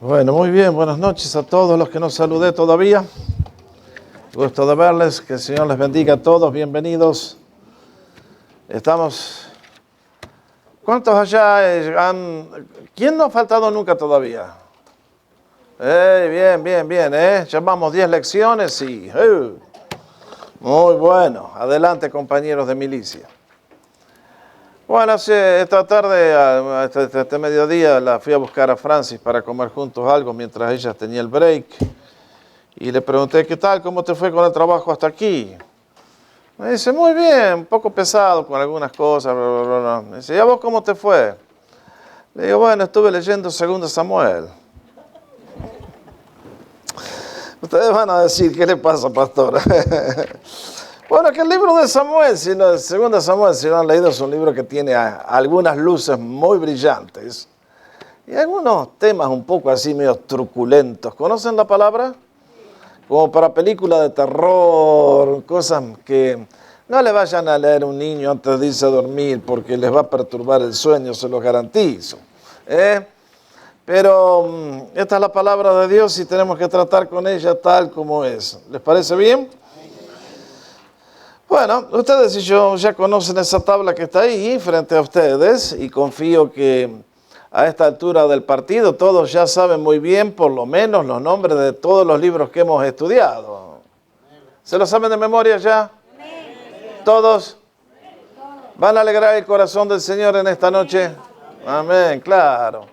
Bueno, muy bien, buenas noches a todos los que no saludé todavía. Gusto de verles, que el Señor les bendiga a todos, bienvenidos. ¿Cuántos allá han... ¿Quién no ha faltado nunca todavía? Bien, Llevamos 10 lecciones y... muy bueno, adelante compañeros de milicia. Bueno, esta tarde, este mediodía, la fui a buscar a Francis para comer juntos algo mientras ella tenía el break. Y le pregunté, ¿qué tal? ¿Cómo te fue con el trabajo hasta aquí? Me dice, muy bien, un poco pesado con algunas cosas. Bla, bla, bla. Me dice, ¿y a vos cómo te fue? Le digo, bueno, estuve leyendo 2 Samuel. Ustedes van a decir, ¿qué le pasa, pastor? Bueno, que el libro de Samuel, el 2 Samuel, si no han leído, es un libro que tiene algunas luces muy brillantes y algunos temas un poco así medio truculentos. ¿Conocen la palabra? Como para películas de terror, cosas que no le vayan a leer a un niño antes de irse a dormir porque les va a perturbar el sueño, se los garantizo. Pero esta es la palabra de Dios y tenemos que tratar con ella tal como es. ¿Les parece bien? Bueno, ustedes y yo ya conocen esa tabla que está ahí frente a ustedes y confío que a esta altura del partido todos ya saben muy bien por lo menos los nombres de todos los libros que hemos estudiado. ¿Se lo saben de memoria ya? ¿Todos? ¿Van a alegrar el corazón del Señor en esta noche? Amén, claro.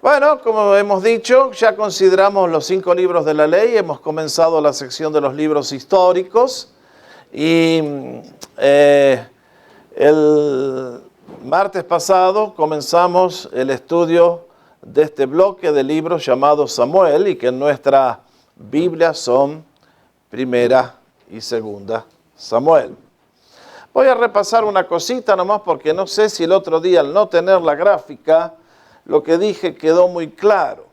Bueno, como hemos dicho, ya consideramos los 5 libros de la ley, hemos comenzado la sección de los libros históricos. Y el martes pasado comenzamos el estudio de este bloque de libros llamados Samuel y que en nuestra Biblia son 1 y 2 Samuel. Voy a repasar una cosita nomás porque no sé si el otro día al no tener la gráfica lo que dije quedó muy claro.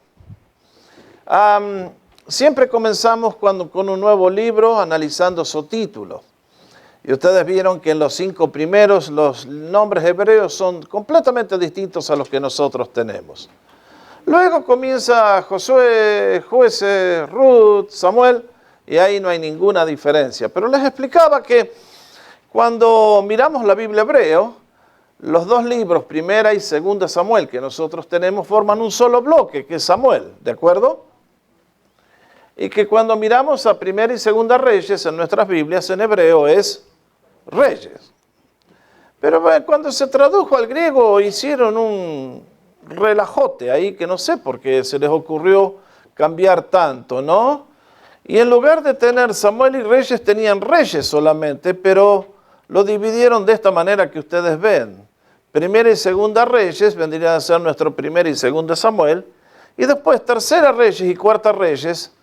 Siempre comenzamos con un nuevo libro analizando su título. Y ustedes vieron que en los 5 primeros los nombres hebreos son completamente distintos a los que nosotros tenemos. Luego comienza Josué, Jueces, Ruth, Samuel, y ahí no hay ninguna diferencia. Pero les explicaba que cuando miramos la Biblia hebreo, los 2 libros, 1 y 2 Samuel, que nosotros tenemos, forman un solo bloque, que es Samuel, ¿de acuerdo? Y que cuando miramos a 1 y 2 Reyes en nuestras Biblias, en hebreo es Reyes. Pero cuando se tradujo al griego hicieron un relajote ahí que no sé por qué se les ocurrió cambiar tanto, ¿no? Y en lugar de tener Samuel y Reyes tenían Reyes solamente, pero lo dividieron de esta manera que ustedes ven. 1 y 2 Reyes vendrían a ser nuestro 1 y 2 Samuel, y después 3 Reyes y 4 Reyes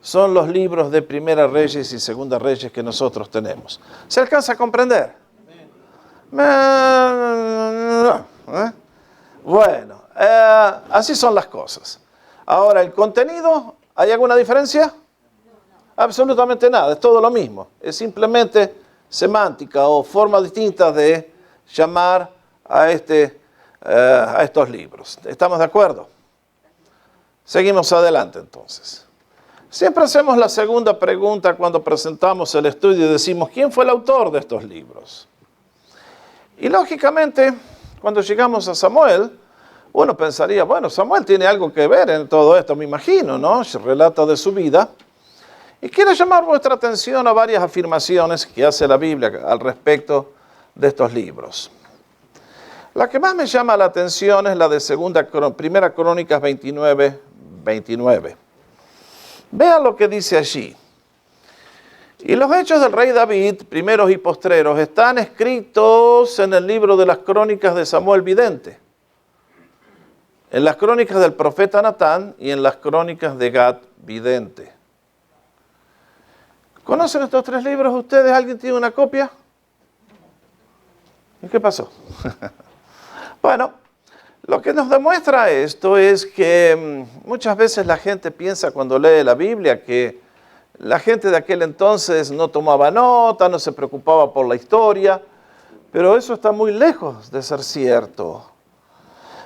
son los libros de 1 Reyes y 2 Reyes que nosotros tenemos. ¿Se alcanza a comprender? Bueno, así son las cosas. Ahora, el contenido, ¿hay alguna diferencia? Absolutamente nada, es todo lo mismo. Es simplemente semántica o forma distinta de llamar a estos libros. ¿Estamos de acuerdo? Seguimos adelante entonces. Siempre hacemos la segunda pregunta cuando presentamos el estudio y decimos, ¿quién fue el autor de estos libros? Y lógicamente, cuando llegamos a Samuel, uno pensaría, bueno, Samuel tiene algo que ver en todo esto, me imagino, ¿no? Se relata de su vida. Y quiero llamar vuestra atención a varias afirmaciones que hace la Biblia al respecto de estos libros. La que más me llama la atención es la de 1 Crónicas 29. Vean lo que dice allí. Y los hechos del rey David, primeros y postreros, están escritos en el libro de las crónicas de Samuel vidente, en las crónicas del profeta Natán y en las crónicas de Gad vidente. ¿Conocen estos 3 libros ustedes? ¿Alguien tiene una copia? ¿Y qué pasó? Bueno, lo que nos demuestra esto es que muchas veces la gente piensa cuando lee la Biblia que la gente de aquel entonces no tomaba nota, no se preocupaba por la historia, pero eso está muy lejos de ser cierto.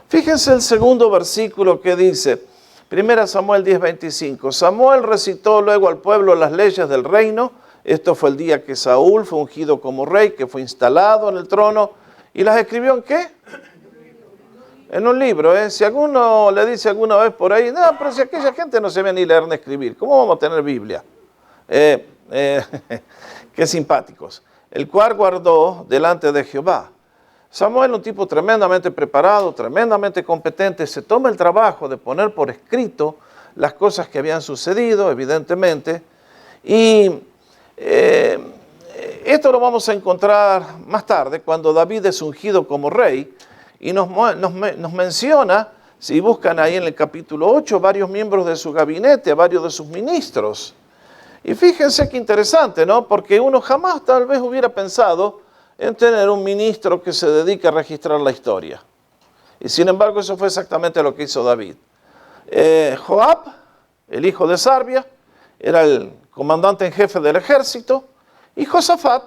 Fíjense el segundo versículo que dice, Primera Samuel 10:25. Samuel recitó luego al pueblo las leyes del reino. Esto fue el día que Saúl fue ungido como rey, que fue instalado en el trono. ¿Y las escribió en qué? En un libro. Si alguno le dice alguna vez por ahí, no, pero si aquella gente no sabía ni leer ni escribir, ¿cómo vamos a tener Biblia? Qué simpáticos. El cual guardó delante de Jehová. Samuel, un tipo tremendamente preparado, tremendamente competente, se toma el trabajo de poner por escrito las cosas que habían sucedido, evidentemente, y esto lo vamos a encontrar más tarde, cuando David es ungido como rey, y nos menciona, si buscan ahí en el capítulo 8, varios miembros de su gabinete, varios de sus ministros. Y fíjense qué interesante, ¿no? Porque uno jamás tal vez hubiera pensado en tener un ministro que se dedique a registrar la historia. Y sin embargo, eso fue exactamente lo que hizo David. Joab, el hijo de Sarvia, era el comandante en jefe del ejército, y Josafat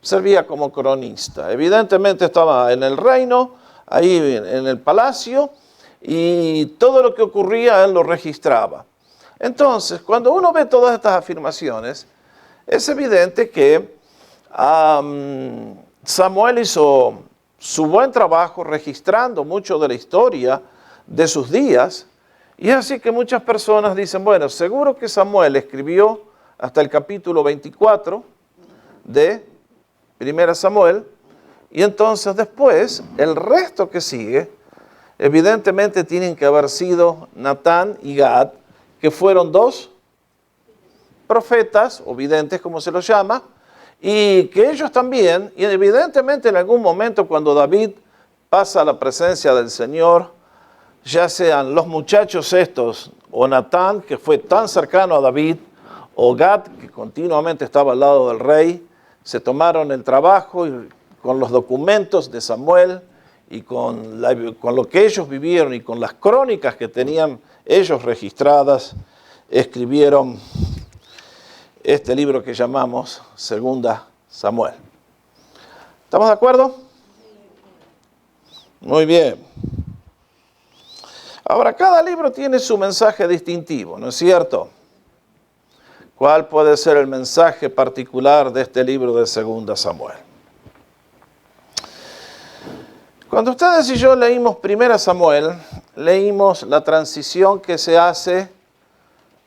servía como cronista. Evidentemente estaba en el reino, ahí en el palacio, y todo lo que ocurría él lo registraba. Entonces, cuando uno ve todas estas afirmaciones, es evidente que Samuel hizo su buen trabajo registrando mucho de la historia de sus días, y es así que muchas personas dicen, bueno, seguro que Samuel escribió hasta el capítulo 24 de 1 Samuel, y entonces después, el resto que sigue, evidentemente tienen que haber sido Natán y Gad, que fueron dos profetas, o videntes como se los llama, y que ellos también, y evidentemente en algún momento cuando David pasa a la presencia del Señor, ya sean los muchachos estos, o Natán, que fue tan cercano a David, o Gad, que continuamente estaba al lado del rey, se tomaron el trabajo y con los documentos de Samuel y con lo que ellos vivieron y con las crónicas que tenían ellos registradas, escribieron este libro que llamamos Segunda Samuel. ¿Estamos de acuerdo? Muy bien. Ahora, cada libro tiene su mensaje distintivo, ¿no es cierto? ¿Cuál puede ser el mensaje particular de este libro de Segunda Samuel? Cuando ustedes y yo leímos Primera Samuel, leímos la transición que se hace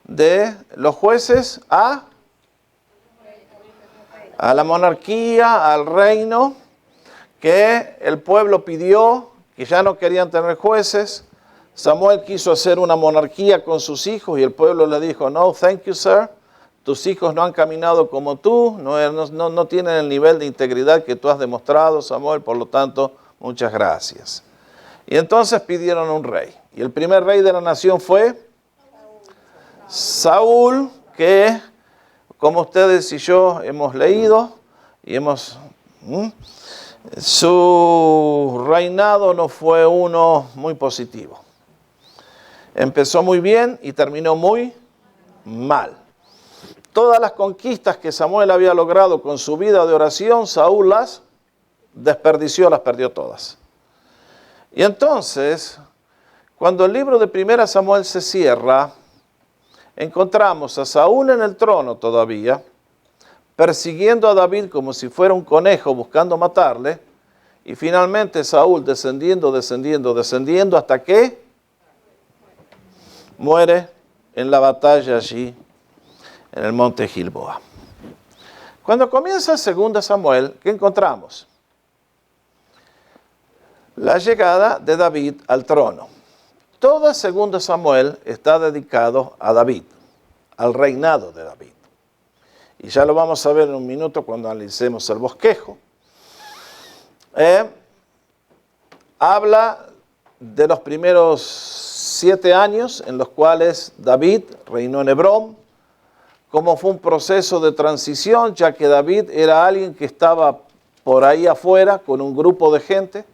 de los jueces a la monarquía, al reino, que el pueblo pidió, que ya no querían tener jueces. Samuel quiso hacer una monarquía con sus hijos y el pueblo le dijo, no, thank you, sir. Tus hijos no han caminado como tú, no tienen el nivel de integridad que tú has demostrado, Samuel, por lo tanto, muchas gracias. Y entonces pidieron un rey. Y el primer rey de la nación fue Saúl, que, como ustedes y yo hemos leído, y su reinado no fue uno muy positivo. Empezó muy bien y terminó muy mal. Todas las conquistas que Samuel había logrado con su vida de oración, Saúl las desperdició, las perdió todas. Y entonces, cuando el libro de 1 Samuel se cierra, encontramos a Saúl en el trono todavía, persiguiendo a David como si fuera un conejo buscando matarle, y finalmente Saúl descendiendo hasta que muere en la batalla allí en el monte Gilboa. Cuando comienza 2 Samuel, ¿qué encontramos? La llegada de David al trono. Todo 2 Samuel está dedicado a David, al reinado de David. Y ya lo vamos a ver en un minuto cuando analicemos el bosquejo. Habla de los primeros 7 años en los cuales David reinó en Hebrón, cómo fue un proceso de transición, ya que David era alguien que estaba por ahí afuera con un grupo de gente,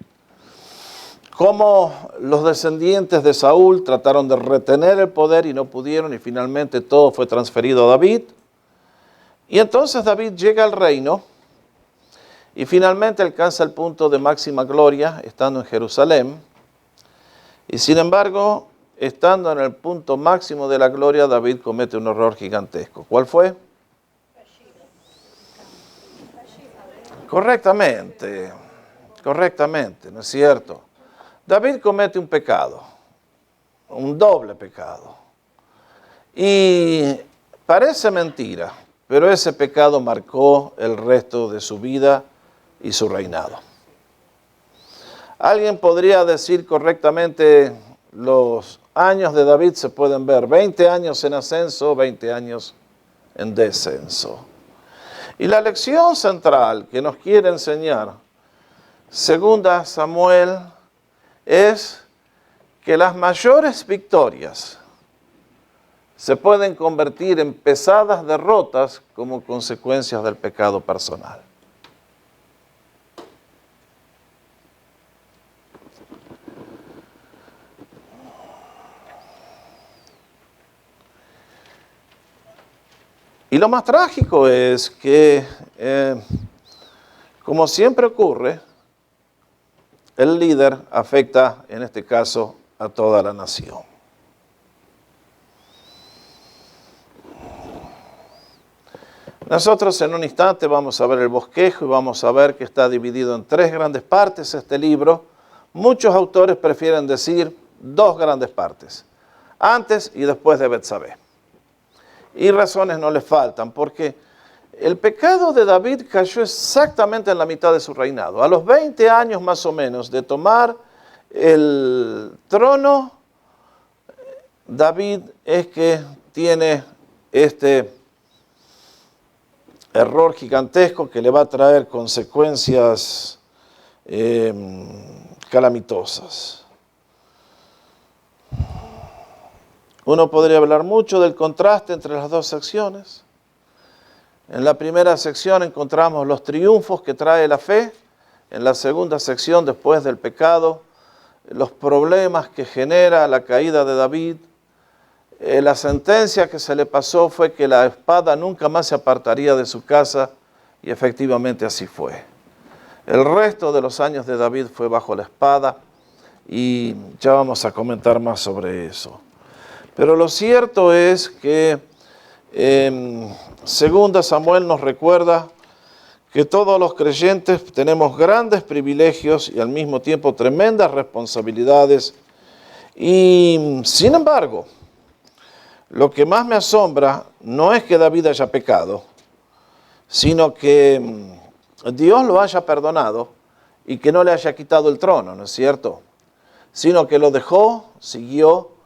cómo los descendientes de Saúl trataron de retener el poder y no pudieron, y finalmente todo fue transferido a David. Y entonces David llega al reino y finalmente alcanza el punto de máxima gloria estando en Jerusalén. Y sin embargo, estando en el punto máximo de la gloria, David comete un error gigantesco. ¿Cuál fue? Correctamente, ¿no es cierto? David comete un pecado, un doble pecado. Y parece mentira, pero ese pecado marcó el resto de su vida y su reinado. Alguien podría decir correctamente, los años de David se pueden ver 20 años en ascenso, 20 años en descenso. Y la lección central que nos quiere enseñar, segunda Samuel, es que las mayores victorias se pueden convertir en pesadas derrotas como consecuencias del pecado personal. Y lo más trágico es que, como siempre ocurre, el líder afecta, en este caso, a toda la nación. Nosotros en un instante vamos a ver el bosquejo y vamos a ver que está dividido en 3 grandes partes este libro. Muchos autores prefieren decir 2 grandes partes, antes y después de Betsabé. Y razones no le faltan, porque el pecado de David cayó exactamente en la mitad de su reinado. A los 20 años más o menos de tomar el trono, David es que tiene este error gigantesco que le va a traer consecuencias calamitosas. Uno podría hablar mucho del contraste entre las 2 secciones. En la primera sección encontramos los triunfos que trae la fe. En la segunda sección, después del pecado, los problemas que genera la caída de David. La sentencia que se le pasó fue que la espada nunca más se apartaría de su casa, y efectivamente así fue. El resto de los años de David fue bajo la espada, y ya vamos a comentar más sobre eso. Pero lo cierto es que segunda Samuel nos recuerda que todos los creyentes tenemos grandes privilegios y al mismo tiempo tremendas responsabilidades. Y sin embargo, lo que más me asombra no es que David haya pecado, sino que Dios lo haya perdonado y que no le haya quitado el trono, ¿no es cierto? Sino que lo dejó, siguió.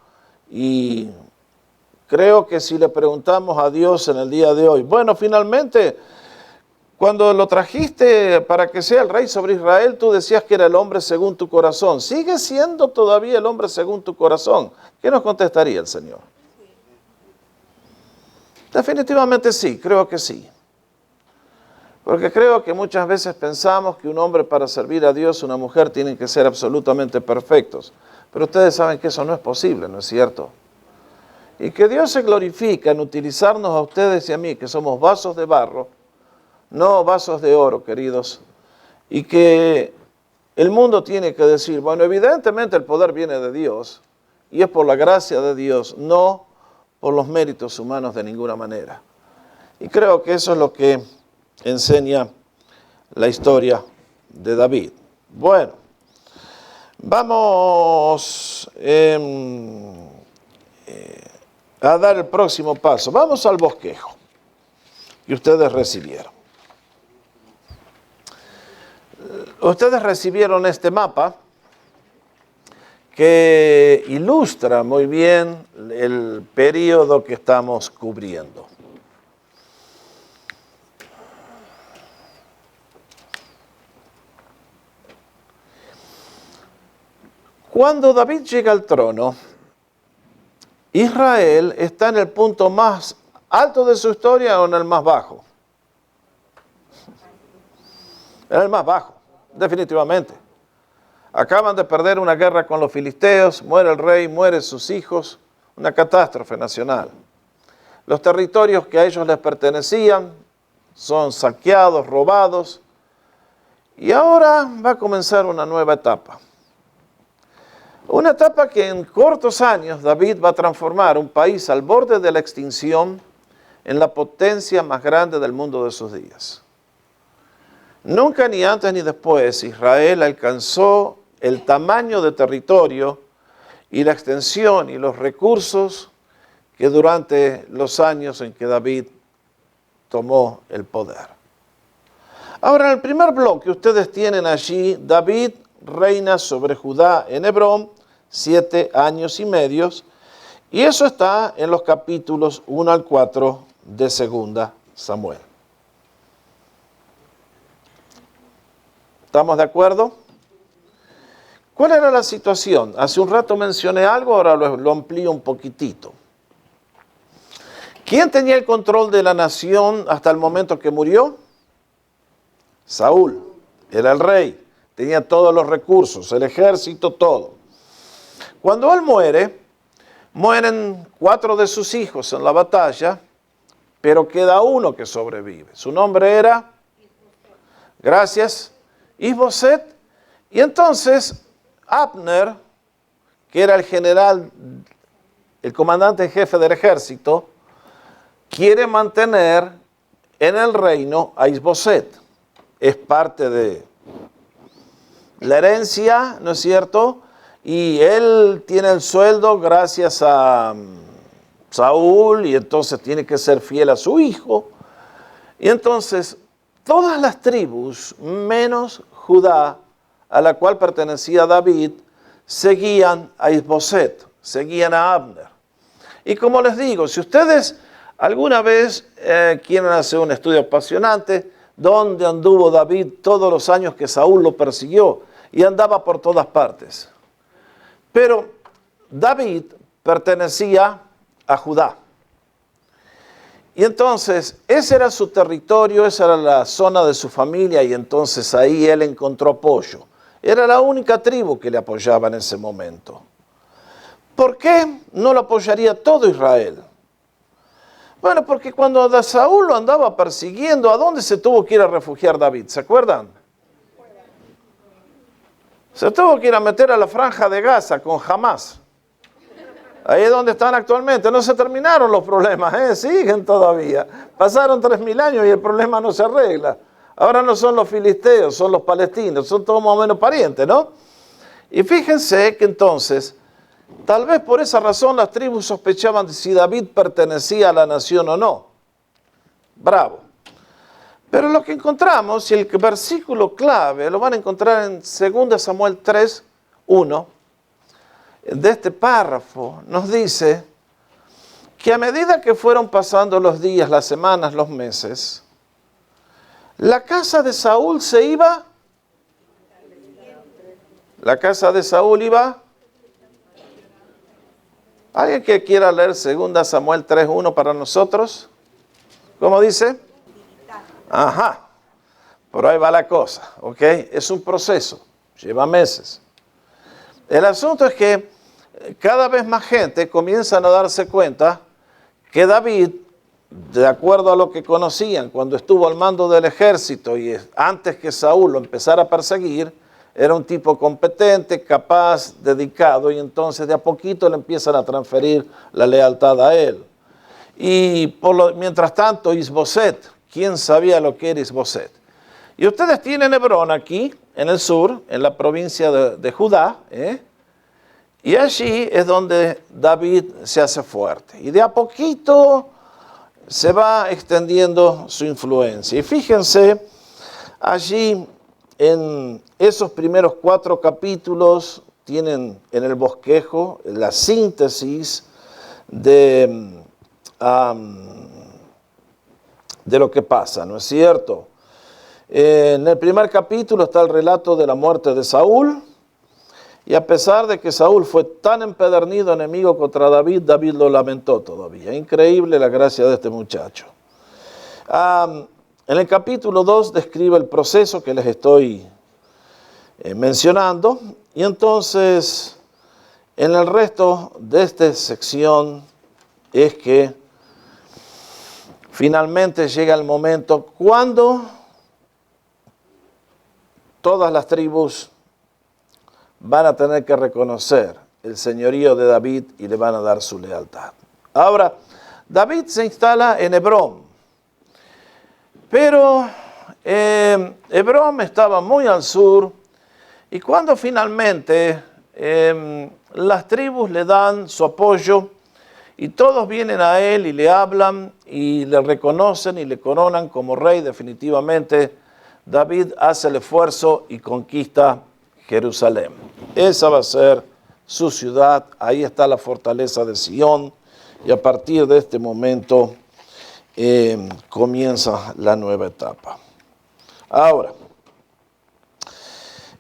Y creo que si le preguntamos a Dios en el día de hoy, bueno, finalmente, cuando lo trajiste para que sea el rey sobre Israel, tú decías que era el hombre según tu corazón. ¿Sigue siendo todavía el hombre según tu corazón? ¿Qué nos contestaría el Señor? Definitivamente sí, creo que sí. Porque creo que muchas veces pensamos que un hombre para servir a Dios, una mujer, tienen que ser absolutamente perfectos. Pero ustedes saben que eso no es posible, ¿no es cierto? Y que Dios se glorifica en utilizarnos a ustedes y a mí, que somos vasos de barro, no vasos de oro, queridos. Y que el mundo tiene que decir, bueno, evidentemente el poder viene de Dios, y es por la gracia de Dios, no por los méritos humanos de ninguna manera. Y creo que eso es lo que enseña la historia de David. Bueno. Vamos a dar el próximo paso. Vamos al bosquejo que ustedes recibieron. Ustedes recibieron este mapa que ilustra muy bien el periodo que estamos cubriendo. Cuando David llega al trono, Israel está en el punto más alto de su historia o en el más bajo. En el más bajo, definitivamente. Acaban de perder una guerra con los filisteos, muere el rey, mueren sus hijos, una catástrofe nacional. Los territorios que a ellos les pertenecían son saqueados, robados, y ahora va a comenzar una nueva etapa. Una etapa que en cortos años David va a transformar un país al borde de la extinción en la potencia más grande del mundo de sus días. Nunca ni antes ni después Israel alcanzó el tamaño de territorio y la extensión y los recursos que durante los años en que David tomó el poder. Ahora, en el primer bloque ustedes tienen allí, David reina sobre Judá en Hebrón 7 años y medio, y eso está en los capítulos 1 al 4 de 2 Samuel. ¿Estamos de acuerdo? ¿Cuál era la situación? Hace un rato mencioné algo, ahora lo amplío un poquitito. ¿Quién tenía el control de la nación hasta el momento que murió? Saúl, era el rey, tenía todos los recursos, el ejército, todo. Cuando él muere, mueren 4 de sus hijos en la batalla, pero queda uno que sobrevive. Su nombre era, gracias, Isboset. Y entonces Abner, que era el general, el comandante en jefe del ejército, quiere mantener en el reino a Isboset. Es parte de la herencia, ¿no es cierto? Y él tiene el sueldo gracias a Saúl y entonces tiene que ser fiel a su hijo. Y entonces todas las tribus, menos Judá, a la cual pertenecía David, seguían a Isboset, seguían a Abner. Y como les digo, si ustedes alguna vez quieren hacer un estudio apasionante, ¿dónde anduvo David todos los años que Saúl lo persiguió? Y andaba por todas partes. Pero David pertenecía a Judá. Y entonces, ese era su territorio, esa era la zona de su familia, y entonces ahí él encontró apoyo. Era la única tribu que le apoyaba en ese momento. ¿Por qué no lo apoyaría todo Israel? Bueno, porque cuando Saúl lo andaba persiguiendo, ¿a dónde se tuvo que ir a refugiar David? ¿Se acuerdan? Se tuvo que ir a meter a la franja de Gaza con Hamás. Ahí es donde están actualmente. No se terminaron los problemas, siguen todavía. Pasaron 3000 años y el problema no se arregla. Ahora no son los filisteos, son los palestinos, son todos más o menos parientes, ¿no? Y fíjense que entonces, tal vez por esa razón las tribus sospechaban de si David pertenecía a la nación o no. Bravo. Pero lo que encontramos, y el versículo clave, lo van a encontrar en 2 Samuel 3, 1, de este párrafo, nos dice que a medida que fueron pasando los días, las semanas, los meses, la casa de Saúl se iba. La casa de Saúl iba. ¿Alguien que quiera leer 2 Samuel 3:1 para nosotros? ¿Cómo dice? Ajá. Por ahí va la cosa, ¿ok? Es un proceso, lleva meses. El asunto es que cada vez más gente comienzan a darse cuenta que David, de acuerdo a lo que conocían cuando estuvo al mando del ejército y antes que Saúl lo empezara a perseguir, era un tipo competente, capaz, dedicado, y entonces de a poquito le empiezan a transferir la lealtad a él. Y mientras tanto, Isboset, ¿quién sabía lo que era Isboset? Y ustedes tienen Hebrón aquí, en el sur, en la provincia de Judá, y allí es donde David se hace fuerte. Y de a poquito se va extendiendo su influencia. Y fíjense, allí en esos primeros 4 capítulos tienen en el bosquejo la síntesis de lo que pasa, ¿no es cierto? En el primer capítulo está el relato de la muerte de Saúl, y a pesar de que Saúl fue tan empedernido enemigo contra David, David lo lamentó todavía. Increíble la gracia de este muchacho. En el capítulo 2 describe el proceso que les estoy mencionando, y entonces en el resto de esta sección es que finalmente llega el momento cuando todas las tribus van a tener que reconocer el señorío de David y le van a dar su lealtad. Ahora, David se instala en Hebrón, pero Hebrón estaba muy al sur y cuando finalmente las tribus le dan su apoyo y todos vienen a él y le hablan y le reconocen y le coronan como rey definitivamente, David hace el esfuerzo y conquista Jerusalén. Esa va a ser su ciudad, ahí está la fortaleza de Sión y a partir de este momento comienza la nueva etapa. Ahora,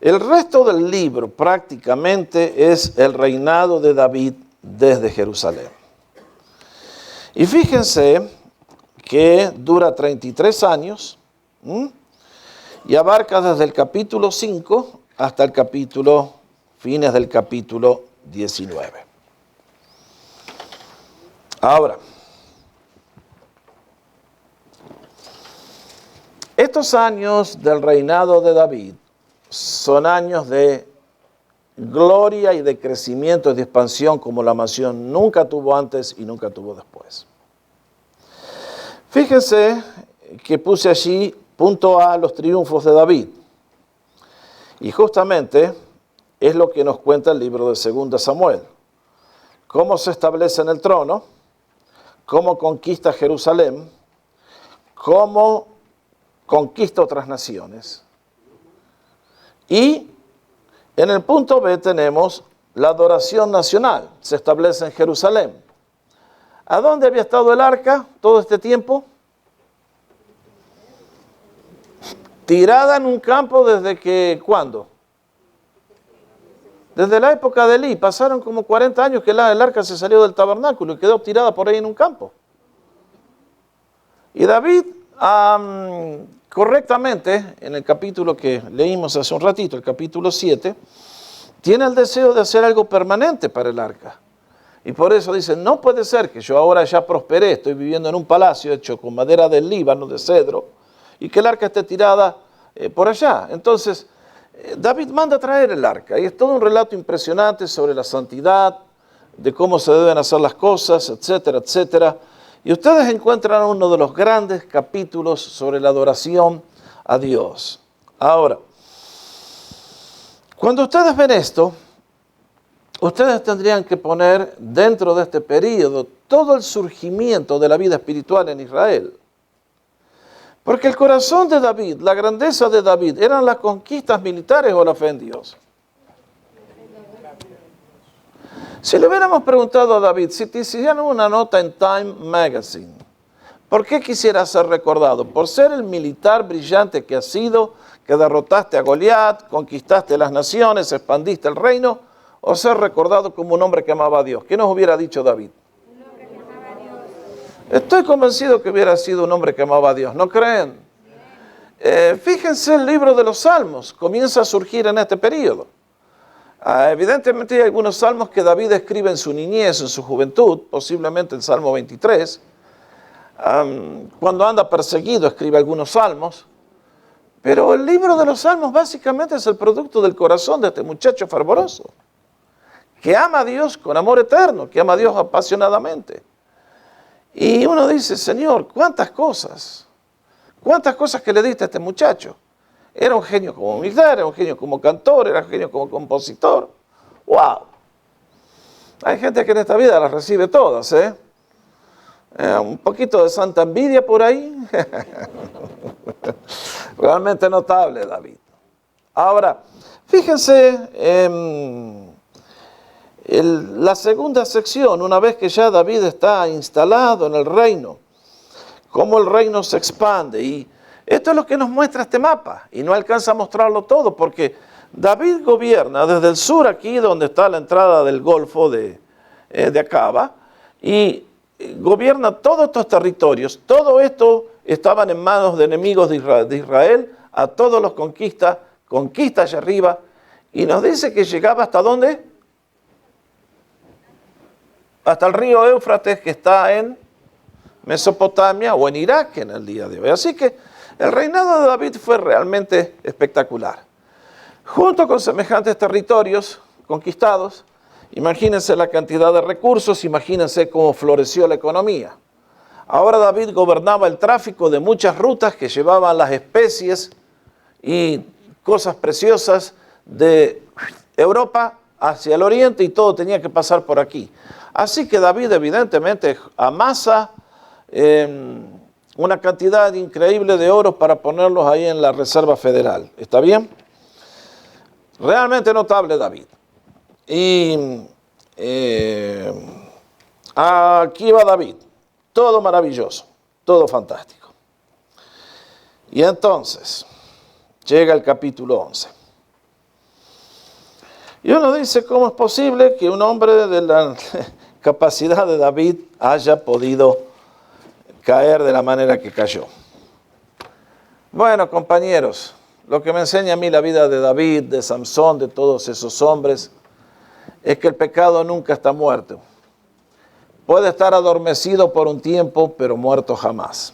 el resto del libro prácticamente es el reinado de David desde Jerusalén. Y fíjense que dura 33 años y abarca desde el capítulo 5 hasta el fines del capítulo 19. Ahora, estos años del reinado de David son años de gloria y de crecimiento y de expansión como la nación nunca tuvo antes y nunca tuvo después. Fíjense que puse allí punto A, los triunfos de David. Y justamente es lo que nos cuenta el libro de 2 Samuel. Cómo se establece en el trono, cómo conquista Jerusalén, cómo conquista otras naciones. Y en el punto B tenemos la adoración nacional, se establece en Jerusalén. ¿A dónde había estado el arca todo este tiempo? Tirada en un campo desde que, ¿cuándo? Desde la época de Elí, pasaron como 40 años que el arca se salió del tabernáculo y quedó tirada por ahí en un campo. Y David, correctamente, en el capítulo que leímos hace un ratito, el capítulo 7, tiene el deseo de hacer algo permanente para el arca. Y por eso dice, no puede ser que yo ahora ya prosperé, estoy viviendo en un palacio hecho con madera del Líbano, de cedro, y que el arca esté tirada por allá. Entonces, David manda a traer el arca, y es todo un relato impresionante sobre la santidad, de cómo se deben hacer las cosas, etcétera, etcétera. Y ustedes encuentran uno de los grandes capítulos sobre la adoración a Dios. Ahora, cuando ustedes ven esto, ustedes tendrían que poner dentro de este periodo todo el surgimiento de la vida espiritual en Israel. Porque el corazón de David, la grandeza de David, ¿eran las conquistas militares o la fe en Dios? Si le hubiéramos preguntado a David, si te hicieran una nota en Time Magazine, ¿por qué quisiera ser recordado? ¿Por ser el militar brillante que has sido, que derrotaste a Goliat, conquistaste las naciones, expandiste el reino, o ser recordado como un hombre que amaba a Dios? ¿Qué nos hubiera dicho David? Un hombre que amaba a Dios. Estoy convencido que hubiera sido un hombre que amaba a Dios, ¿no creen? Fíjense, el libro de los Salmos comienza a surgir en este periodo. Evidentemente hay algunos salmos que David escribe en su niñez, en su juventud, posiblemente el Salmo 23. Cuando anda perseguido escribe algunos salmos. Pero el libro de los Salmos básicamente es el producto del corazón de este muchacho fervoroso, que ama a Dios con amor eterno, que ama a Dios apasionadamente. Y uno dice, Señor, cuántas cosas que le diste a este muchacho. Era un genio como militar, era un genio como cantor, era un genio como compositor. ¡Wow! Hay gente que en esta vida las recibe todas, ¿eh? Un poquito de santa envidia por ahí. Realmente notable, David. Ahora, fíjense la segunda sección, una vez que ya David está instalado en el reino, cómo el reino se expande. Y esto es lo que nos muestra este mapa, y no alcanza a mostrarlo todo, porque David gobierna desde el sur, aquí donde está la entrada del Golfo de Acaba, y gobierna todos estos territorios. Todo esto estaban en manos de enemigos de Israel, a todos los conquista allá arriba, y nos dice que llegaba ¿hasta dónde? Hasta el río Éufrates, que está en Mesopotamia o en Irak en el día de hoy. Así que el reinado de David fue realmente espectacular. Junto con semejantes territorios conquistados, imagínense la cantidad de recursos, imagínense cómo floreció la economía. Ahora David gobernaba el tráfico de muchas rutas que llevaban las especies y cosas preciosas de Europa hacia el oriente y todo tenía que pasar por aquí. Así que David evidentemente amasa una cantidad increíble de oro para ponerlos ahí en la Reserva Federal. ¿Está bien? Realmente notable David. Y aquí va David. Todo maravilloso, todo fantástico. Y entonces llega el capítulo 11. Y uno dice, ¿cómo es posible que un hombre de la capacidad de David haya podido caer de la manera que cayó? Bueno, compañeros, lo que me enseña a mí la vida de David, de Samson, de todos esos hombres, es que el pecado nunca está muerto. Puede estar adormecido por un tiempo, pero muerto jamás.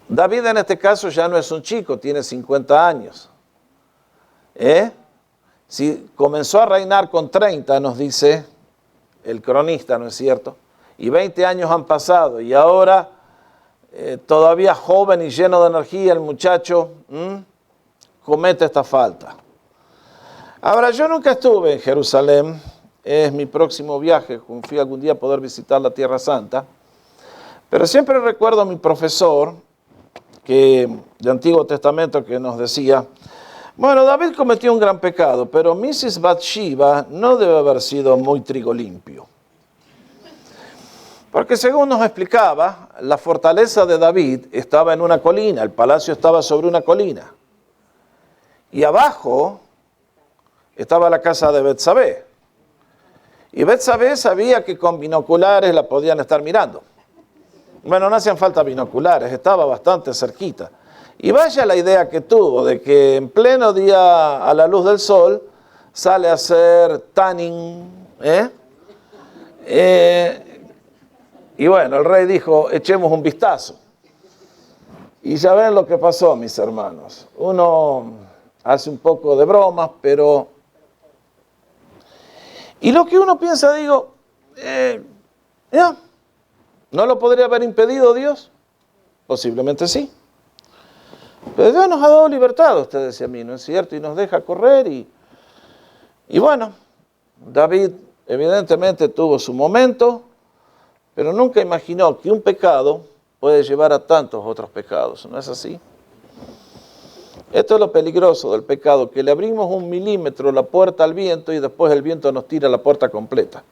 David en este caso ya no es un chico, tiene 50 años. Si comenzó a reinar con 30, nos dice el cronista, ¿no es cierto? Y 20 años han pasado y ahora todavía joven y lleno de energía el muchacho comete esta falta. Ahora, yo nunca estuve en Jerusalén, es mi próximo viaje, confío algún día poder visitar la Tierra Santa, pero siempre recuerdo a mi profesor de Antiguo Testamento que nos decía, bueno, David cometió un gran pecado, pero Mrs. Bathsheba no debe haber sido muy trigo limpio. Porque según nos explicaba, la fortaleza de David estaba en una colina, el palacio estaba sobre una colina. Y abajo estaba la casa de Betsabé. Y Betsabé sabía que con binoculares la podían estar mirando. Bueno, no hacían falta binoculares, estaba bastante cerquita. Y vaya la idea que tuvo de que en pleno día a la luz del sol sale a hacer tanning. Y bueno, el rey dijo, echemos un vistazo. Y ya ven lo que pasó, mis hermanos. Uno hace un poco de bromas, pero... Y lo que uno piensa, digo, ¿no lo podría haber impedido Dios? Posiblemente sí. Pero Dios nos ha dado libertad a ustedes y a mí, ¿no es cierto? Y nos deja correr y bueno, David evidentemente tuvo su momento, pero nunca imaginó que un pecado puede llevar a tantos otros pecados, ¿no es así? Esto es lo peligroso del pecado, que le abrimos 1 milímetro la puerta al viento y después el viento nos tira la puerta completa.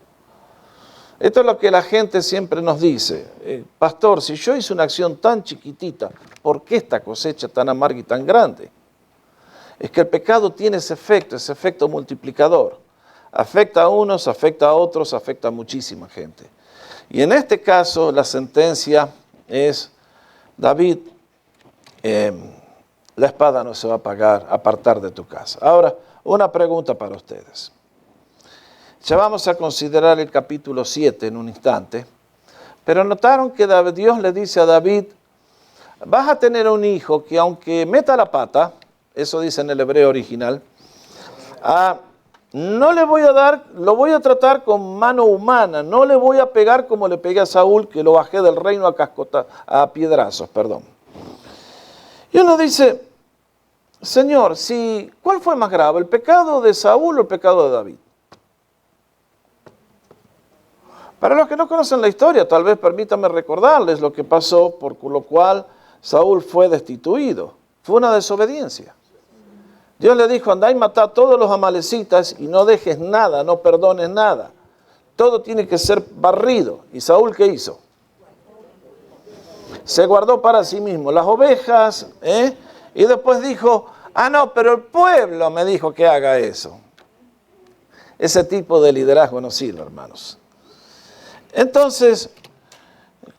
Esto es lo que la gente siempre nos dice, pastor, si yo hice una acción tan chiquitita, ¿por qué esta cosecha tan amarga y tan grande? Es que el pecado tiene ese efecto multiplicador. Afecta a unos, afecta a otros, afecta a muchísima gente. Y en este caso la sentencia es, David, la espada no se va a apartar de tu casa. Ahora, una pregunta para ustedes. Ya vamos a considerar el capítulo 7 en un instante, pero notaron que Dios le dice a David, vas a tener un hijo que aunque meta la pata, eso dice en el hebreo original, no le voy a dar, lo voy a tratar con mano humana, no le voy a pegar como le pegué a Saúl, que lo bajé del reino a piedrazos, perdón. Y uno dice, Señor, ¿cuál fue más grave, el pecado de Saúl o el pecado de David? Para los que no conocen la historia, tal vez permítanme recordarles lo que pasó, por lo cual Saúl fue destituido. Fue una desobediencia. Dios le dijo, andá y matá a todos los amalecitas y no dejes nada, no perdones nada. Todo tiene que ser barrido. ¿Y Saúl qué hizo? Se guardó para sí mismo las ovejas, y después dijo, no, pero el pueblo me dijo que haga eso. Ese tipo de liderazgo no sirve, hermanos. Entonces,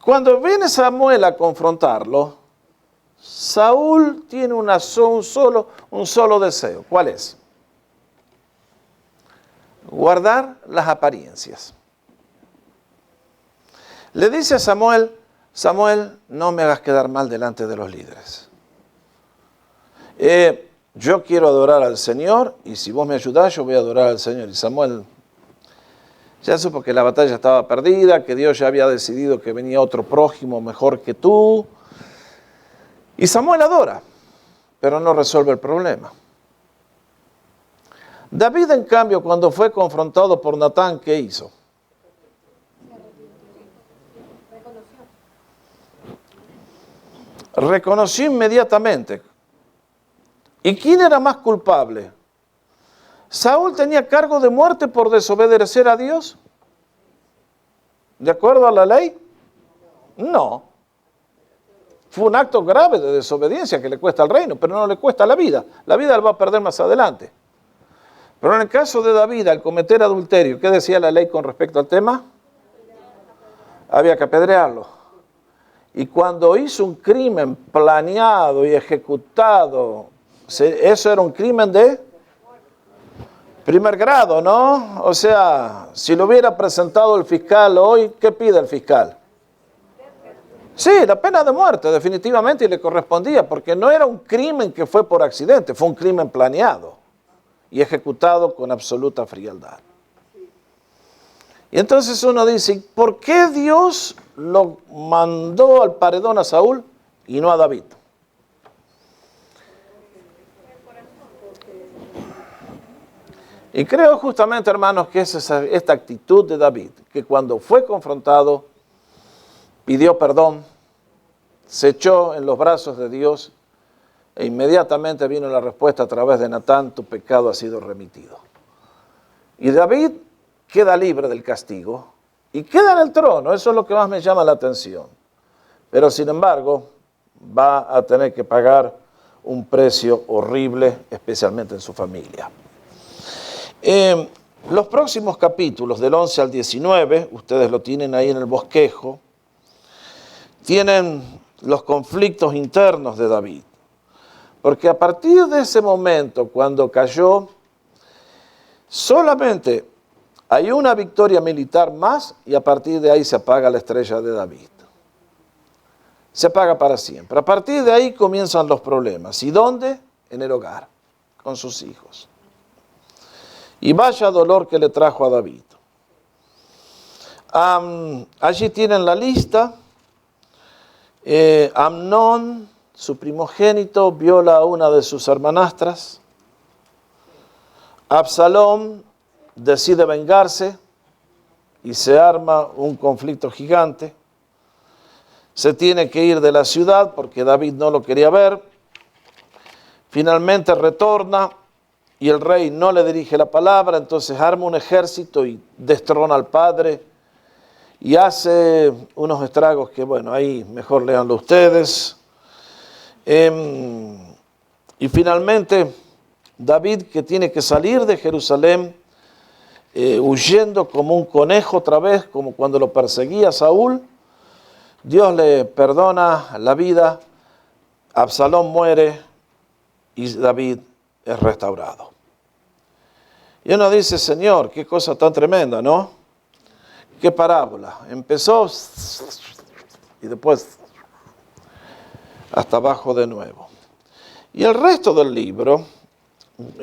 cuando viene Samuel a confrontarlo, Saúl tiene un solo deseo. ¿Cuál es? Guardar las apariencias. Le dice a Samuel, no me hagas quedar mal delante de los líderes. yo quiero adorar al Señor y si vos me ayudás yo voy a adorar al Señor. Y Samuel ya supo que la batalla estaba perdida, que Dios ya había decidido que venía otro prójimo mejor que tú. Y Samuel adora, pero no resuelve el problema. David, en cambio, cuando fue confrontado por Natán, ¿qué hizo? Reconoció inmediatamente. ¿Y quién era más culpable? ¿Saúl tenía cargo de muerte por desobedecer a Dios? ¿De acuerdo a la ley? No. Fue un acto grave de desobediencia que le cuesta al reino, pero no le cuesta la vida. La vida la va a perder más adelante. Pero en el caso de David, al cometer adulterio, ¿qué decía la ley con respecto al tema? Había que apedrearlo. Y cuando hizo un crimen planeado y ejecutado, eso era un crimen de primer grado, ¿no? O sea, si lo hubiera presentado el fiscal hoy, ¿qué pide el fiscal? Sí, la pena de muerte, definitivamente, y le correspondía, porque no era un crimen que fue por accidente, fue un crimen planeado y ejecutado con absoluta frialdad. Y entonces uno dice, ¿por qué Dios lo mandó al paredón a Saúl y no a David? Y creo justamente, hermanos, que es esta actitud de David, que cuando fue confrontado, pidió perdón, se echó en los brazos de Dios e inmediatamente vino la respuesta a través de Natán, tu pecado ha sido remitido. Y David queda libre del castigo y queda en el trono, eso es lo que más me llama la atención. Pero sin embargo, va a tener que pagar un precio horrible, especialmente en su familia. Los próximos capítulos, del 11 al 19, ustedes lo tienen ahí en el bosquejo, tienen los conflictos internos de David. Porque a partir de ese momento, cuando cayó, solamente hay una victoria militar más y a partir de ahí se apaga la estrella de David. Se apaga para siempre. A partir de ahí comienzan los problemas. ¿Y dónde? En el hogar, con sus hijos. Y vaya dolor que le trajo a David. Allí tienen la lista. Amnón, su primogénito, viola a una de sus hermanastras. Absalón decide vengarse y se arma un conflicto gigante. Se tiene que ir de la ciudad porque David no lo quería ver. Finalmente retorna y el rey no le dirige la palabra, entonces arma un ejército y destrona al padre y hace unos estragos que, bueno, ahí mejor léanlo ustedes. Y finalmente David, que tiene que salir de Jerusalén, huyendo como un conejo otra vez, como cuando lo perseguía Saúl, Dios le perdona la vida, Absalón muere y David es restaurado. Y uno dice, Señor, qué cosa tan tremenda, ¿no? Qué parábola. Empezó y después hasta abajo de nuevo. Y el resto del libro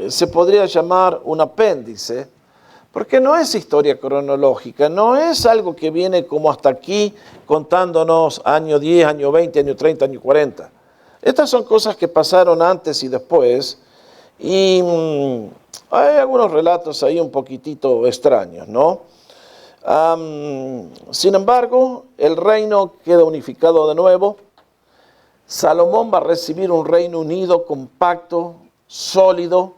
se podría llamar un apéndice, porque no es historia cronológica, no es algo que viene como hasta aquí contándonos año 10, año 20, año 30, año 40. Estas son cosas que pasaron antes y después, y hay algunos relatos ahí un poquitito extraños, ¿no? Sin embargo, el reino queda unificado de nuevo. Salomón va a recibir un reino unido, compacto, sólido.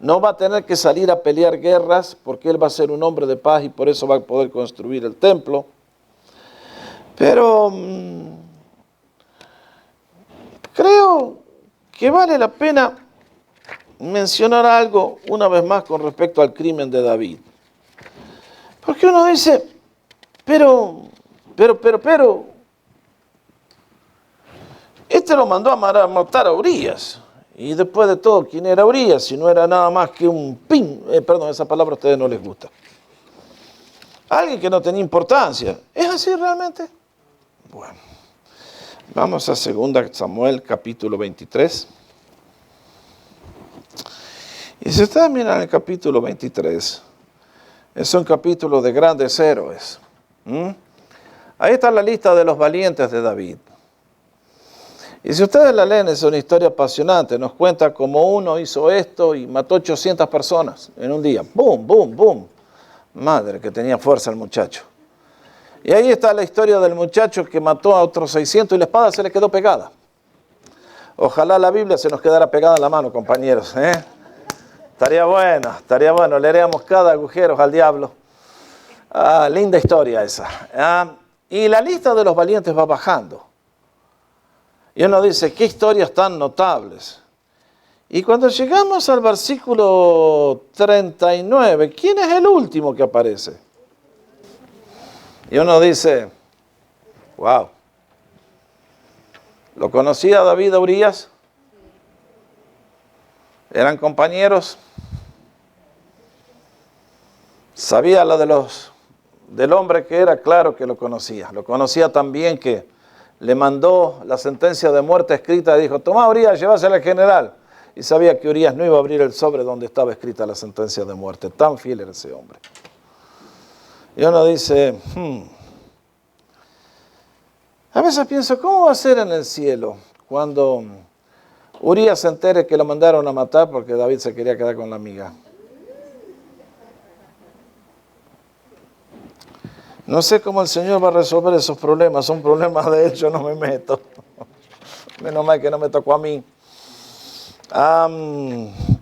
No va a tener que salir a pelear guerras porque él va a ser un hombre de paz y por eso va a poder construir el templo. Pero creo que vale la pena mencionar algo una vez más con respecto al crimen de David. Porque uno dice, pero, este lo mandó a matar a Urías. Y después de todo, ¿quién era Urías? Si no era nada más que un perdón, esa palabra a ustedes no les gusta. Alguien que no tenía importancia. ¿Es así realmente? Bueno, vamos a 2 Samuel capítulo 23. Y si ustedes miran el capítulo 23, es un capítulo de grandes héroes. Ahí está la lista de los valientes de David. Y si ustedes la leen, es una historia apasionante. Nos cuenta cómo uno hizo esto y mató 800 personas en un día. ¡Bum, bum, bum! Madre, que tenía fuerza el muchacho. Y ahí está la historia del muchacho que mató a otros 600 y la espada se le quedó pegada. Ojalá la Biblia se nos quedara pegada en la mano, compañeros. Estaría bueno. Leeríamos cada agujero al diablo. Linda historia esa. Y la lista de los valientes va bajando. Y uno dice, qué historias tan notables. Y cuando llegamos al versículo 39, ¿quién es el último que aparece? Y uno dice, wow. ¿Lo conocía David a Urías? ¿Eran compañeros? ¿Sabía lo del hombre que era? Claro que lo conocía. Lo conocía tan bien que le mandó la sentencia de muerte escrita y dijo, toma Urías, llévasela al general. Y sabía que Urías no iba a abrir el sobre donde estaba escrita la sentencia de muerte. Tan fiel era ese hombre. Y uno dice, A veces pienso, ¿cómo va a ser en el cielo cuando Urías se entere que lo mandaron a matar porque David se quería quedar con la amiga? No sé cómo el Señor va a resolver esos problemas. Son problemas de Él, yo no me meto. Menos mal que no me tocó a mí.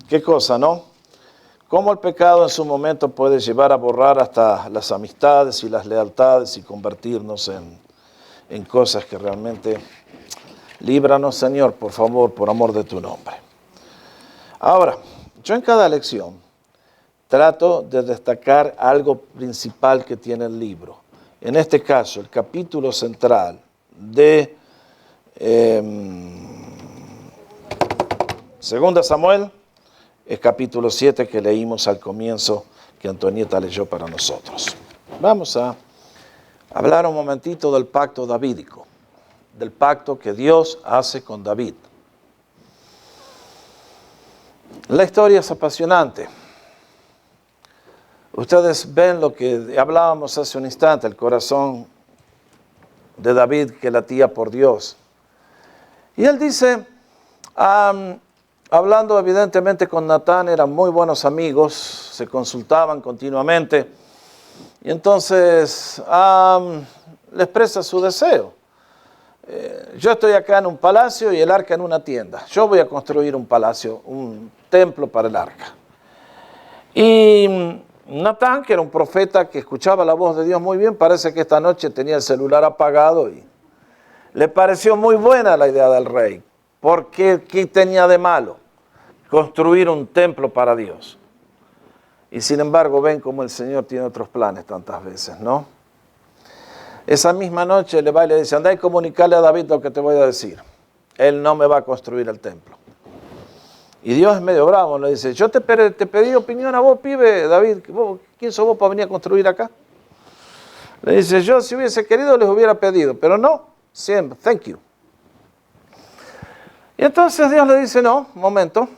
Qué cosa, ¿no? Cómo el pecado en su momento puede llevar a borrar hasta las amistades y las lealtades y convertirnos en cosas que realmente... Líbranos, Señor, por favor, por amor de tu nombre. Ahora, yo en cada lección trato de destacar algo principal que tiene el libro. En este caso, el capítulo central de 2 Samuel es capítulo 7 que leímos al comienzo, que Antonieta leyó para nosotros. Vamos a hablar un momentito del pacto davídico, del pacto que Dios hace con David. La historia es apasionante. Ustedes ven lo que hablábamos hace un instante, el corazón de David que latía por Dios. Y él dice, hablando evidentemente con Natán, eran muy buenos amigos, se consultaban continuamente, y entonces le expresa su deseo. Yo estoy acá en un palacio y el arca en una tienda. Yo voy a construir un palacio, un templo para el arca. Y Natán, que era un profeta que escuchaba la voz de Dios muy bien, parece que esta noche tenía el celular apagado y le pareció muy buena la idea del rey. Porque ¿qué tenía de malo? Construir un templo para Dios. Y sin embargo, ven cómo el Señor tiene otros planes tantas veces, ¿no? Esa misma noche le va y le dice, andá y comunicarle a David lo que te voy a decir. Él no me va a construir el templo. Y Dios es medio bravo, le dice, yo te pedí opinión a vos, pibe, David, ¿quién sos vos para venir a construir acá? Le dice, yo si hubiese querido les hubiera pedido, pero no, siempre, thank you. Y entonces Dios le dice, no, un momento,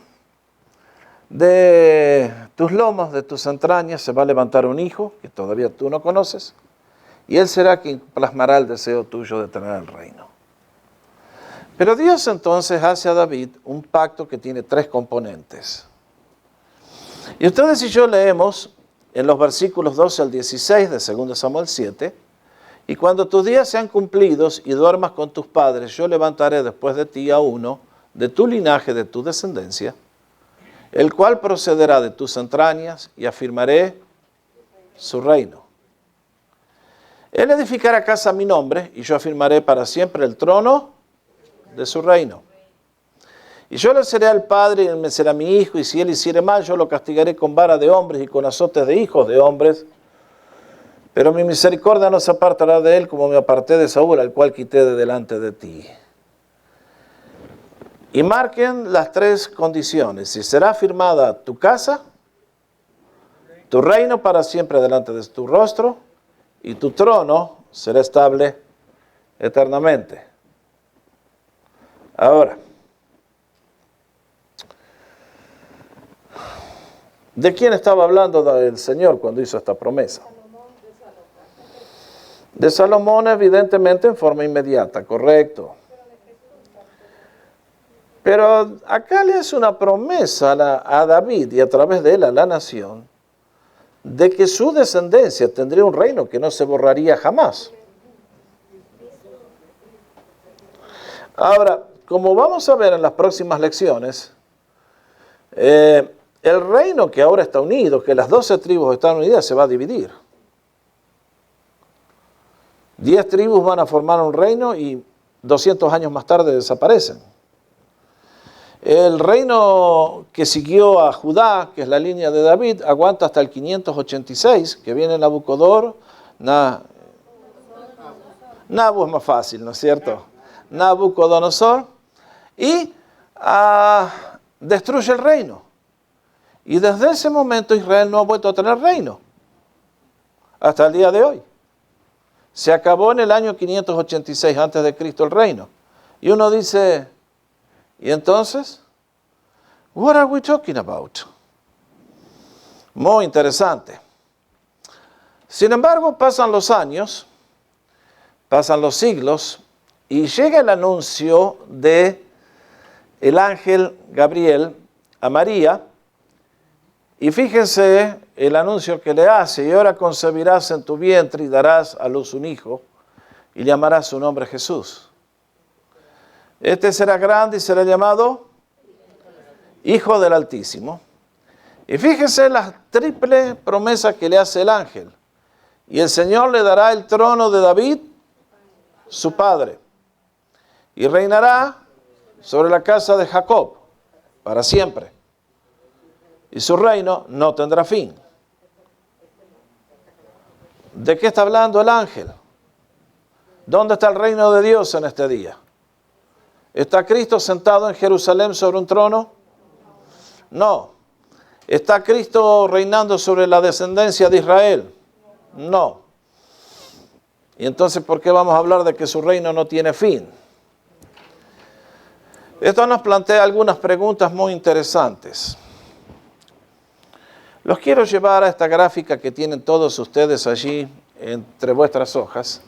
de tus lomos, de tus entrañas se va a levantar un hijo, que todavía tú no conoces, y él será quien plasmará el deseo tuyo de tener el reino. Pero Dios entonces hace a David un pacto que tiene 3 componentes. Y ustedes y yo leemos en los versículos 12 al 16 de 2 Samuel 7, y cuando tus días sean cumplidos y duermas con tus padres, yo levantaré después de ti a uno de tu linaje, de tu descendencia, el cual procederá de tus entrañas y afirmaré su reino. Él edificará casa a mi nombre y yo afirmaré para siempre el trono de su reino. Y yo le seré al padre y él me será mi hijo, y si él hiciere mal, yo lo castigaré con vara de hombres y con azotes de hijos de hombres. Pero mi misericordia no se apartará de él como me aparté de Saúl, al cual quité de delante de ti. Y marquen las 3 condiciones. Si será firmada tu casa, tu reino para siempre delante de tu rostro, y tu trono será estable eternamente. Ahora, ¿De quién estaba hablando el Señor cuando hizo esta promesa? De Salomón, evidentemente, en forma inmediata, correcto. Pero acá le hace una promesa a David y a través de él a la nación, de que su descendencia tendría un reino que no se borraría jamás. Ahora, como vamos a ver en las próximas lecciones, el reino que ahora está unido, que las 12 tribus están unidas, se va a dividir. 10 tribus van a formar un reino y 200 años más tarde desaparecen. El reino que siguió a Judá, que es la línea de David, aguanta hasta el 586, que viene Nabucodonosor. Nabu es más fácil, ¿no es cierto? Nabucodonosor. Y destruye el reino. Y desde ese momento Israel no ha vuelto a tener reino. Hasta el día de hoy. Se acabó en el año 586 antes de Cristo el reino. Y uno dice, ¿y entonces? What are we talking about? Muy interesante. Sin embargo, pasan los años, pasan los siglos, y llega el anuncio de el ángel Gabriel a María, y fíjense el anuncio que le hace, y ahora concebirás en tu vientre y darás a luz un hijo, y llamarás su nombre Jesús. Este será grande y será llamado Hijo del Altísimo. Y fíjense la triple promesa que le hace el ángel. Y el Señor le dará el trono de David, su padre, y reinará sobre la casa de Jacob para siempre. Y su reino no tendrá fin. ¿De qué está hablando el ángel? ¿Dónde está el reino de Dios en este día? ¿Está Cristo sentado en Jerusalén sobre un trono? No. ¿Está Cristo reinando sobre la descendencia de Israel? No. ¿Y entonces por qué vamos a hablar de que su reino no tiene fin? Esto nos plantea algunas preguntas muy interesantes. Los quiero llevar a esta gráfica que tienen todos ustedes allí entre vuestras hojas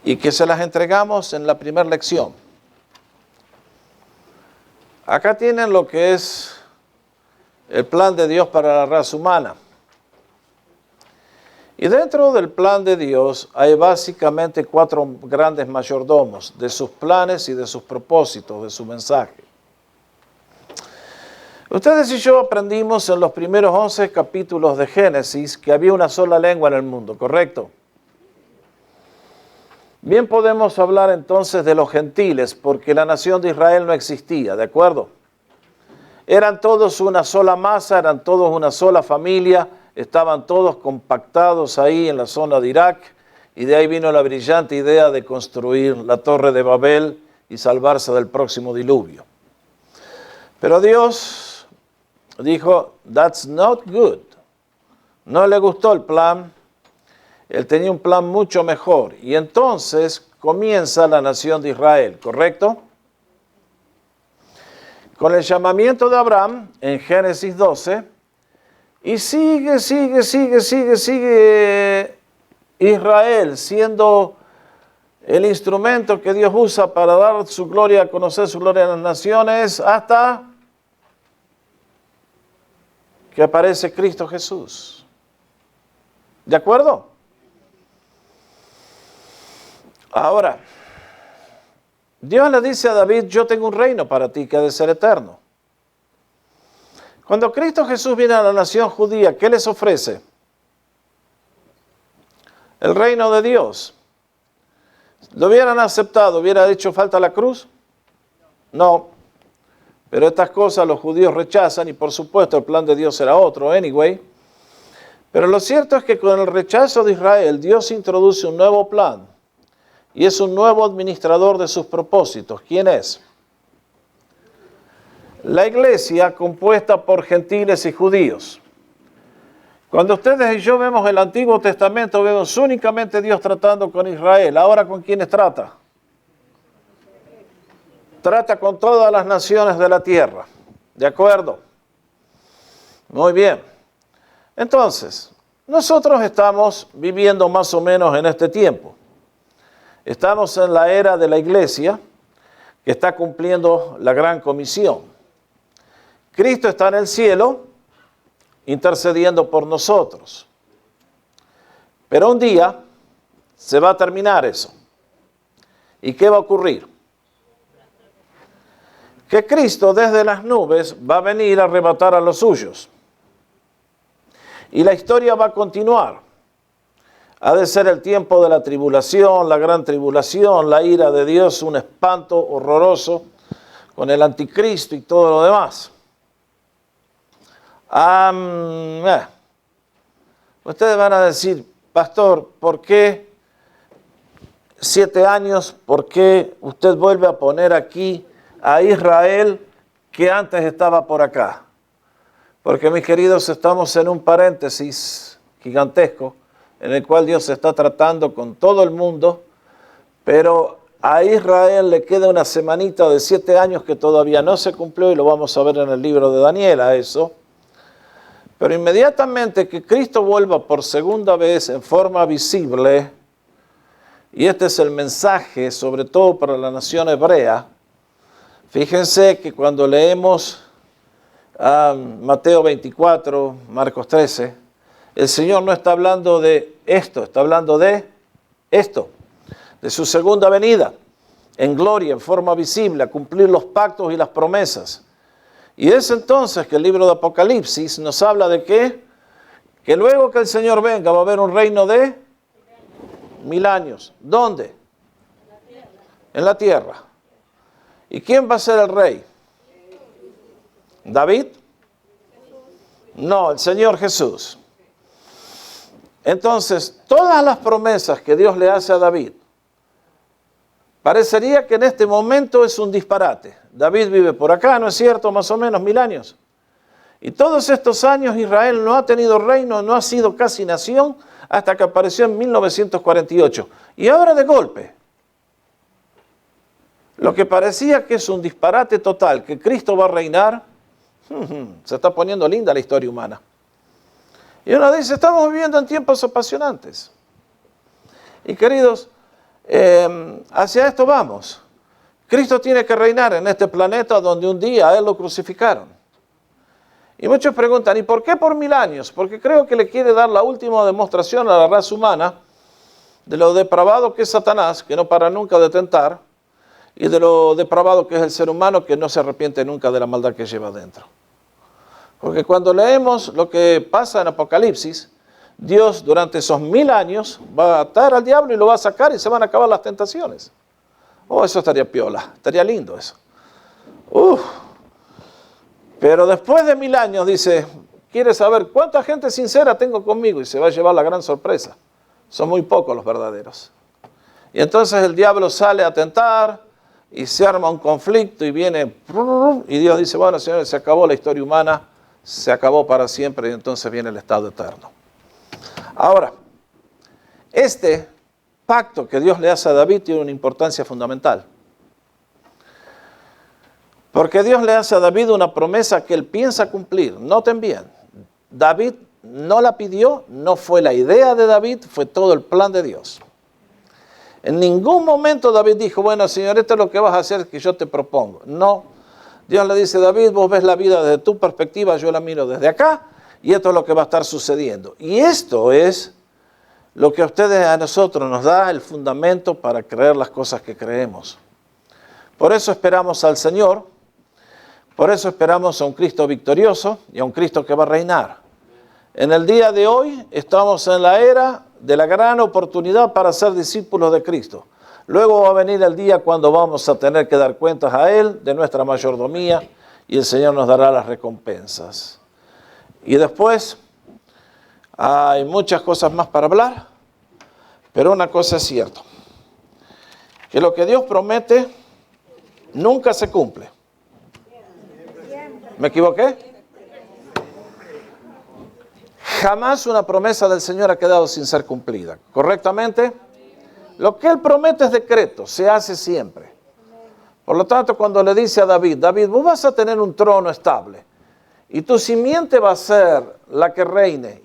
y que se las entregamos en la primera lección. Acá tienen lo que es el plan de Dios para la raza humana. Y dentro del plan de Dios hay básicamente 4 grandes mayordomos de sus planes y de sus propósitos, de su mensaje. Ustedes y yo aprendimos en los primeros 11 capítulos de Génesis que había una sola lengua en el mundo, ¿correcto? Bien podemos hablar entonces de los gentiles, porque la nación de Israel no existía, ¿de acuerdo? Eran todos una sola masa, eran todos una sola familia, estaban todos compactados ahí en la zona de Irak, y de ahí vino la brillante idea de construir la Torre de Babel y salvarse del próximo diluvio. Pero Dios dijo, that's not good. No le gustó el plan. Él tenía un plan mucho mejor. Y entonces comienza la nación de Israel, ¿correcto? Con el llamamiento de Abraham en Génesis 12. Y sigue Israel siendo el instrumento que Dios usa para dar su gloria, a conocer su gloria a las naciones, hasta que aparece Cristo Jesús. ¿De acuerdo? Ahora, Dios le dice a David, yo tengo un reino para ti que ha de ser eterno. Cuando Cristo Jesús viene a la nación judía, ¿qué les ofrece? El reino de Dios. ¿Lo hubieran aceptado? ¿Hubiera hecho falta la cruz? No. Pero estas cosas los judíos rechazan y por supuesto el plan de Dios era otro, anyway. Pero lo cierto es que con el rechazo de Israel, Dios introduce un nuevo plan. Y es un nuevo administrador de sus propósitos. ¿Quién es? La iglesia compuesta por gentiles y judíos. Cuando ustedes y yo vemos el Antiguo Testamento, vemos únicamente Dios tratando con Israel. Ahora, ¿con quiénes trata? Trata con todas las naciones de la tierra. ¿De acuerdo? Muy bien. Entonces, nosotros estamos viviendo más o menos en este tiempo. Estamos en la era de la iglesia que está cumpliendo la gran comisión. Cristo está en el cielo intercediendo por nosotros. Pero un día se va a terminar eso. ¿Y qué va a ocurrir? Que Cristo desde las nubes va a venir a arrebatar a los suyos. Y la historia va a continuar. Ha de ser el tiempo de la tribulación, la gran tribulación, la ira de Dios, un espanto horroroso con el anticristo y todo lo demás. Ustedes van a decir, pastor, ¿por qué 7 años? ¿Por qué usted vuelve a poner aquí a Israel que antes estaba por acá? Porque, mis queridos, estamos en un paréntesis gigantesco en el cual Dios está tratando con todo el mundo, pero a Israel le queda una semanita de 7 años que todavía no se cumplió y lo vamos a ver en el libro de Daniel a eso. Pero inmediatamente que Cristo vuelva por segunda vez en forma visible, y este es el mensaje sobre todo para la nación hebrea, fíjense que cuando leemos Mateo 24, Marcos 13, el Señor no está hablando de esto, está hablando de esto, de su segunda venida, en gloria, en forma visible, a cumplir los pactos y las promesas. Y es entonces que el libro de Apocalipsis nos habla de ¿qué? Que luego que el Señor venga va a haber un reino de 1000 años. ¿Dónde? En la tierra. ¿Y quién va a ser el rey? ¿David? No, el Señor Jesús. Entonces, todas las promesas que Dios le hace a David, parecería que en este momento es un disparate. David vive por acá, ¿no es cierto? Más o menos 1000 años. Y todos estos años Israel no ha tenido reino, no ha sido casi nación, hasta que apareció en 1948. Y ahora de golpe, lo que parecía que es un disparate total, que Cristo va a reinar, se está poniendo linda la historia humana. Y uno dice, estamos viviendo en tiempos apasionantes. Y queridos, hacia esto vamos. Cristo tiene que reinar en este planeta donde un día a Él lo crucificaron. Y muchos preguntan, ¿y por qué por 1000 años? Porque creo que le quiere dar la última demostración a la raza humana de lo depravado que es Satanás, que no para nunca de tentar, y de lo depravado que es el ser humano, que no se arrepiente nunca de la maldad que lleva dentro. Porque cuando leemos lo que pasa en Apocalipsis, Dios durante esos 1000 años va a atar al diablo y lo va a sacar y se van a acabar las tentaciones. Oh, eso estaría piola, estaría lindo eso. Pero después de 1000 años dice, ¿quieres saber cuánta gente sincera tengo conmigo? Y se va a llevar la gran sorpresa. Son muy pocos los verdaderos. Y entonces el diablo sale a tentar y se arma un conflicto y viene, y Dios dice, bueno, señores, se acabó la historia humana, se acabó para siempre y entonces viene el estado eterno. Ahora, este pacto que Dios le hace a David tiene una importancia fundamental. Porque Dios le hace a David una promesa que él piensa cumplir. Noten bien, David no la pidió, no fue la idea de David, fue todo el plan de Dios. En ningún momento David dijo, bueno, Señor, esto es lo que vas a hacer que yo te propongo. No, Dios le dice, David, vos ves la vida desde tu perspectiva, yo la miro desde acá, y esto es lo que va a estar sucediendo. Y esto es lo que a ustedes, a nosotros, nos da el fundamento para creer las cosas que creemos. Por eso esperamos al Señor, por eso esperamos a un Cristo victorioso y a un Cristo que va a reinar. En el día de hoy estamos en la era de la gran oportunidad para ser discípulos de Cristo. Luego va a venir el día cuando vamos a tener que dar cuentas a Él de nuestra mayordomía y el Señor nos dará las recompensas. Y después hay muchas cosas más para hablar, pero una cosa es cierta, que lo que Dios promete nunca se cumple. ¿Me equivoqué? Jamás una promesa del Señor ha quedado sin ser cumplida. ¿Correctamente? Lo que Él promete es decreto, se hace siempre. Por lo tanto, cuando le dice a David, David, vos vas a tener un trono estable. y tu simiente va a ser la que reine.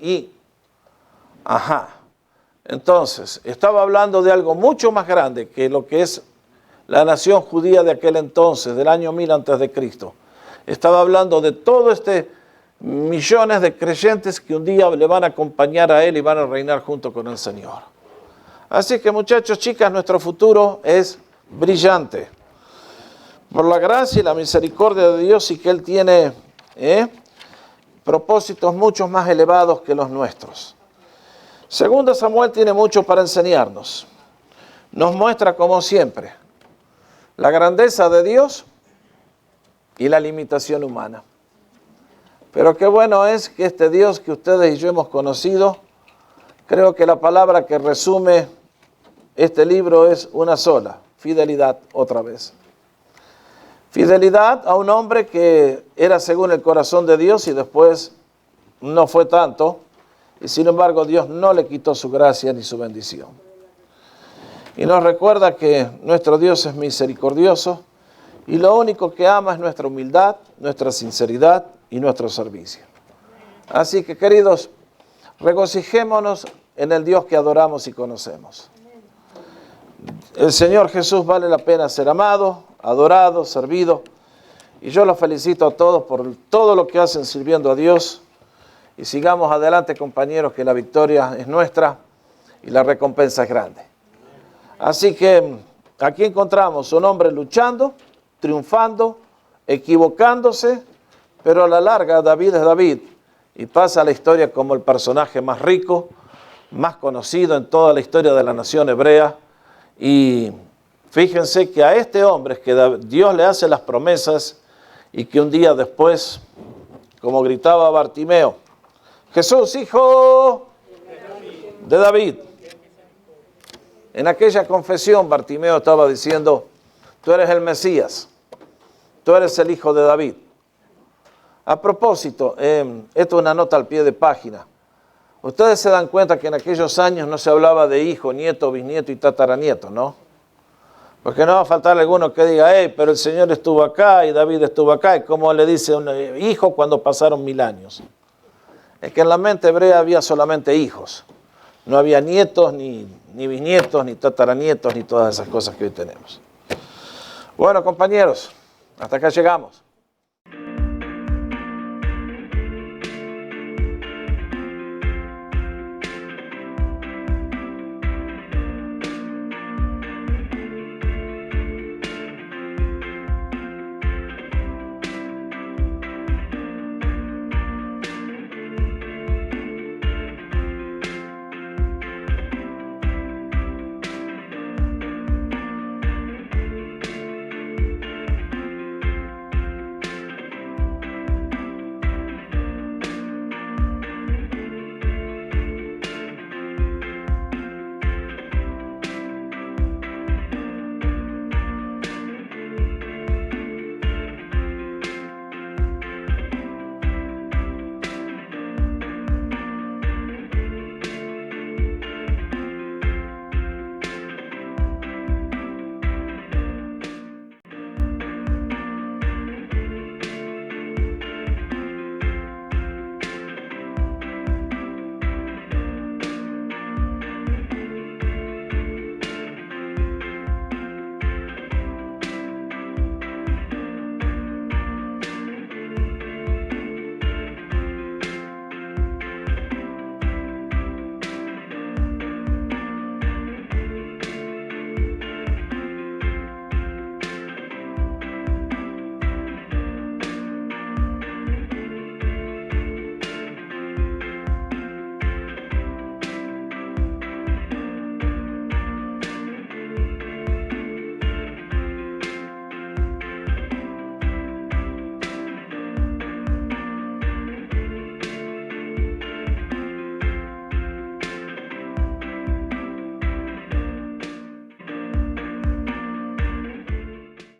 Entonces, estaba hablando de algo mucho más grande que lo que es la nación judía de aquel entonces, del año 1000 antes de Cristo. Estaba hablando de todo millones de creyentes que un día le van a acompañar a Él y van a reinar junto con el Señor. Así que muchachos, chicas, nuestro futuro es brillante. Por la gracia y la misericordia de Dios y que Él tiene propósitos mucho más elevados que los nuestros. Segunda Samuel tiene mucho para enseñarnos. Nos muestra, como siempre, la grandeza de Dios y la limitación humana. Pero qué bueno es que este Dios que ustedes y yo hemos conocido, creo que la palabra que resume este libro es una sola: fidelidad, otra vez. Fidelidad a un hombre que era según el corazón de Dios y después no fue tanto, y sin embargo Dios no le quitó su gracia ni su bendición. Y nos recuerda que nuestro Dios es misericordioso y lo único que ama es nuestra humildad, nuestra sinceridad y nuestro servicio. Así que, queridos, regocijémonos en el Dios que adoramos y conocemos. El Señor Jesús vale la pena ser amado, adorado, servido, y yo los felicito a todos por todo lo que hacen sirviendo a Dios, y sigamos adelante, compañeros, que la victoria es nuestra y la recompensa es grande. Así que aquí encontramos un hombre luchando, triunfando, equivocándose, pero a la larga David es David y pasa a la historia como el personaje más rico, más conocido en toda la historia de la nación hebrea. Y fíjense que a este hombre es que Dios le hace las promesas y que un día después, como gritaba Bartimeo, Jesús, hijo de David. En aquella confesión Bartimeo estaba diciendo, tú eres el Mesías, tú eres el hijo de David. A propósito, esto es una nota al pie de página. Ustedes se dan cuenta que en aquellos años no se hablaba de hijo, nieto, bisnieto y tataranieto, ¿no? Porque no va a faltar alguno que diga, pero el Señor estuvo acá y David estuvo acá. Y como le dice un hijo cuando pasaron 1000 años. Es que en la mente hebrea había solamente hijos. No había nietos, ni bisnietos, ni tataranietos, ni todas esas cosas que hoy tenemos. Bueno, compañeros, hasta acá llegamos.